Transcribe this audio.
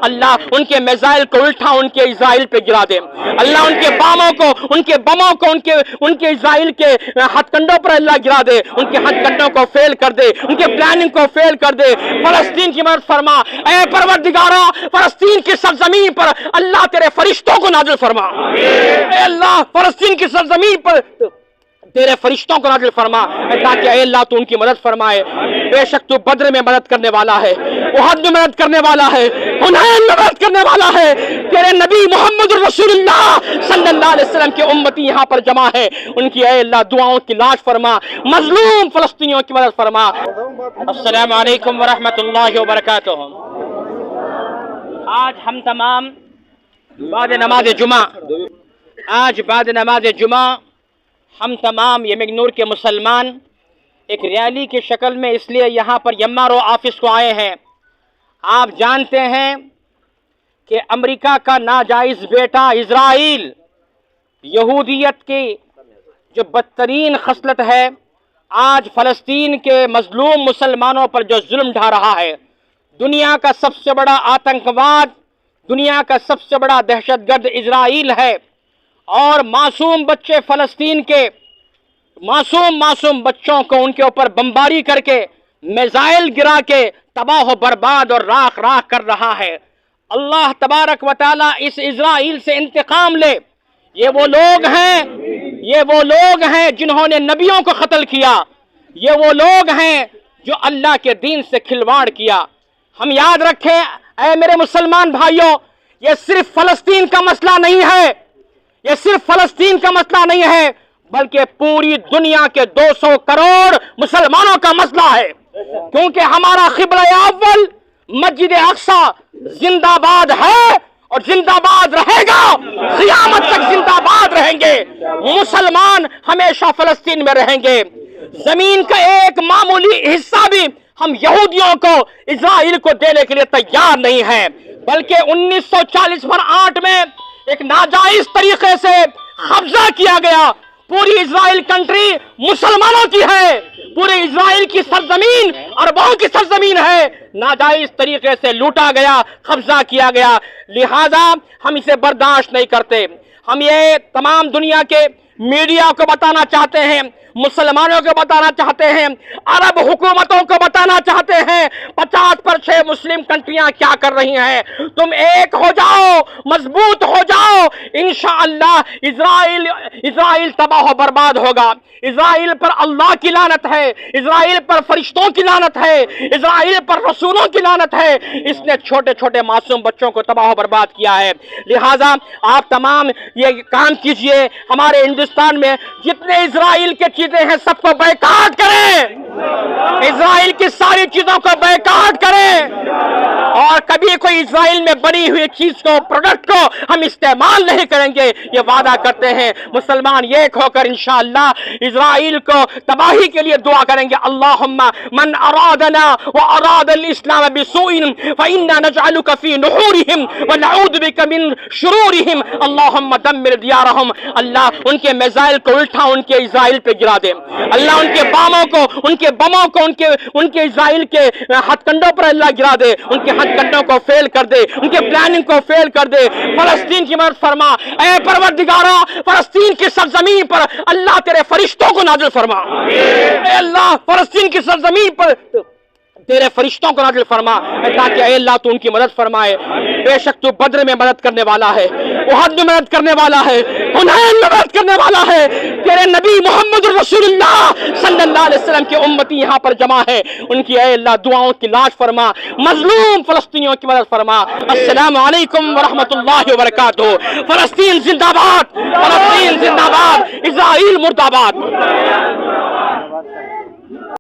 اللہ ان کے میزائل کو الٹا ان کے اسرائیل پہ گرا دے، اللہ ان کے باموں کو ان کے اسرائیل کے ہتھ کنڈوں پر اللہ گرا دے، ان کے ہتھ کنڈوں کو فیل کر دے، ان کے پلاننگ کو فیل کر دے۔ فلسطین کی مدد فرما، اے پروردگارا فلسطین کی سرزمین پر اللہ تیرے فرشتوں کو نازل فرما، اے اللہ فلسطین کی سرزمین پر تیرے فرشتوں کو نازل فرما تاکہ اے اللہ تو ان کی مدد فرمائے۔ بے شک تو بدر میں مدد کرنے والا ہے، احد میں مدد کرنے والا ہے، حنین میں مدد کرنے والا ہے۔ تیرے نبی محمد رسول اللہ صلی اللہ علیہ وسلم کے امتی یہاں پر جمع ہے، ان کی اے اللہ دعاؤں کی لاش فرما، مظلوم فلسطینیوں کی مدد فرما۔ السلام علیکم ورحمۃ اللہ وبرکاتہ۔ آج ہم تمام بعد نماز جمعہ ہم تمام یمگنور کے مسلمان ایک ریلی کی شکل میں اس لیے یہاں پر یمارو آفس کو آئے ہیں۔ آپ جانتے ہیں کہ امریکہ کا ناجائز بیٹا اسرائیل یہودیت کی جو بدترین خصلت ہے، آج فلسطین کے مظلوم مسلمانوں پر جو ظلم ڈھا رہا ہے، دنیا کا سب سے بڑا آتنکواد، دنیا کا سب سے بڑا دہشت گرد اسرائیل ہے، اور معصوم بچے فلسطین کے معصوم بچوں کو ان کے اوپر بمباری کر کے میزائل گرا کے تباہ و برباد اور راکھ کر رہا ہے۔ اللہ تبارک و تعالیٰ اس اسرائیل سے انتقام لے۔ یہ وہ لوگ ہیں جنہوں نے نبیوں کو قتل کیا، یہ وہ لوگ ہیں جو اللہ کے دین سے کھلواڑ کیا۔ ہم یاد رکھیں اے میرے مسلمان بھائیوں، یہ صرف فلسطین کا مسئلہ نہیں ہے، یہ صرف فلسطین کا مسئلہ نہیں ہے، بلکہ پوری دنیا کے 200 کروڑ مسلمانوں کا مسئلہ ہے، کیونکہ ہمارا قبلہ اول مسجد اقصی زندہ باد ہے اور زندہ باد رہے گا، قیامت تک زندہ باد رہیں گے۔ مسلمان ہمیشہ فلسطین میں رہیں گے۔ زمین کا ایک معمولی حصہ بھی ہم یہودیوں کو اسرائیل کو دینے کے لیے تیار نہیں ہیں، بلکہ 1948 میں ایک ناجائز طریقے سے قبضہ کیا گیا۔ پوری اسرائیل کنٹری مسلمانوں کی ہے، پورے اسرائیل کی سرزمین عربوں کی سرزمین ہے، ناجائز طریقے سے لوٹا گیا، قبضہ کیا گیا، لہذا ہم اسے برداشت نہیں کرتے۔ ہم یہ تمام دنیا کے میڈیا کو بتانا چاہتے ہیں، مسلمانوں کو بتانا چاہتے ہیں، عرب حکومتوں کو بتانا چاہتے ہیں، 50% مسلم کنٹریاں کیا کر رہی ہیں۔ تم ایک ہو جاؤ، مضبوط ہو جاؤ، انشاءاللہ اسرائیل تباہ و برباد ہوگا۔ اسرائیل پر اللہ کی لعنت ہے، اسرائیل پر فرشتوں کی لعنت ہے، اسرائیل پر رسولوں کی لعنت ہے۔ اس نے چھوٹے معصوم بچوں کو تباہ و برباد کیا ہے۔ لہٰذا آپ تمام یہ کام کیجئے، ہمارے ہندوستان میں جتنے اسرائیل کے چیزیں ہیں سب کو بائیکاٹ کریں، اسرائیل کی ساری چیزوں کو بائیکاٹ کریں، اور کبھی کوئی اسرائیل میں بنی ہوئی چیز کو، پروڈکٹ کو ہم استعمال نہیں کریں گے، یہ وعدہ کرتے ہیں۔ مسلمان ایک ہو کر انشاءاللہ اسرائیل کو تباہی کے لیے دعا کریں گے۔ اللہم من ارادنا واراد الاسلام بسوء فإنا نجعلك في نحورهم ونعوذ بك من شرورهم اللہم دمر دیارہم۔ اللہ ان کے میزائل کو الٹا ان کے اسرائیل پہ گرا دے، اللہ ان کے باموں کو، ان کے بموں کو ان کے اسرائیل کے ہتھ کنڈوں پر اللہ گرا دے، ان کے ہتھ کنڈوں کو فیل کر دے، ان کے پلاننگ کو فیل کر دے۔ فلسطین کی مدد فرما، اے پروردگارا فلسطین کی سرزمین پر اللہ تیرے فرشتوں کو نازل فرما، اے اللہ فلسطین کی سرزمین پر تیرے فرشتوں کو نازل فرما تاکہ اے اللہ تو ان کی مدد فرمائے۔ بے شک تو بدر میں مدد کرنے والا ہے، احد میں مدد کرنے والا ہے، حنین میں مدد کرنے والا ہے۔ تیرے نبی محمد رسول اللہ صلی اللہ علیہ وسلم کے امتی یہاں پر جمع ہے، ان کی اے اللہ دعاؤں کی لاش فرما، مظلوم فلسطینیوں کی مدد فرما۔ السلام علیکم ورحمۃ اللہ وبرکاتہ۔ فلسطین زندہ باد، فلسطین زندہ باد، اسرائیل مردہ باد۔